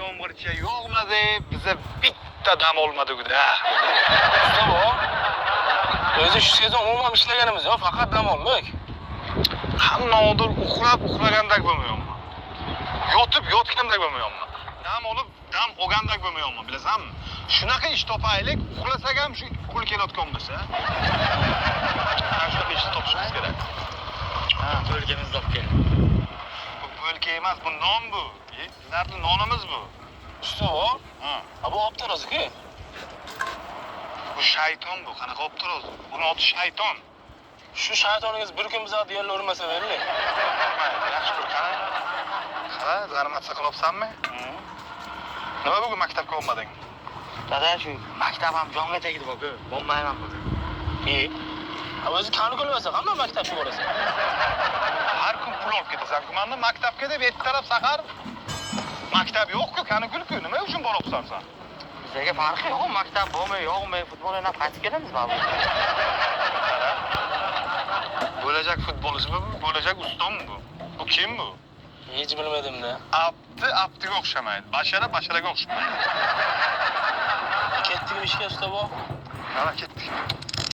yomg'ircha yog'madi, biza bitta dam olmadi-da. Usta o'zi shu sezon umuman ishlaganimiz yo'q, faqat dam oldik. Qandoqdir uxlagandak bo'lmayapman. Yotib yotgandak bo'lmayapman. Dam olib, dam olgandak bo'lmayapman, bilasanmi? Shunaqa ish topaylik, uxlasak ham shu pul kelayotgan bo'lsa. Shunaqa ish topishimiz kerak. Ha, o'lkamizni topgan. Bu o'lka emas, bu non bu. Bizlarning nonimiz bu. Usta Ha. bu olib turasiz-ku. Bu shayton bu, qanaqa olib turasiz? Buni oti shayton. Shu shaytoningiz bir kun bizga yerga urmasa berli. Yaxshi ko'r, qara. Qara, zarmatsa qilyapsanmi? Nima bugun maktabga olmading? Dada shu maktab ham jonga tegdi bu-ku. Bo'lmayman bu. O'zi kanikul bo'lsa qanday maktabga borasan? Har kun pul olib ketasan-ku. Mana maktabga deb et taraf saqar. Maktab yo'q-ku, kanikul-ku. Nima uchun boryapsan sen? Bizga farqi yo'q, maktab bo'lmay, yo'qmay, futbol o'ynab qaytib kelamiz babu. Bo'lajak futbolchi bu, bo'lajak ustom bu. Bu kim bu? Hech bilmadim-da. Abdiga o'xshamaydi. Basharaga o'xshamaydi. Ketdik ishga usta bu. Mana ketdik.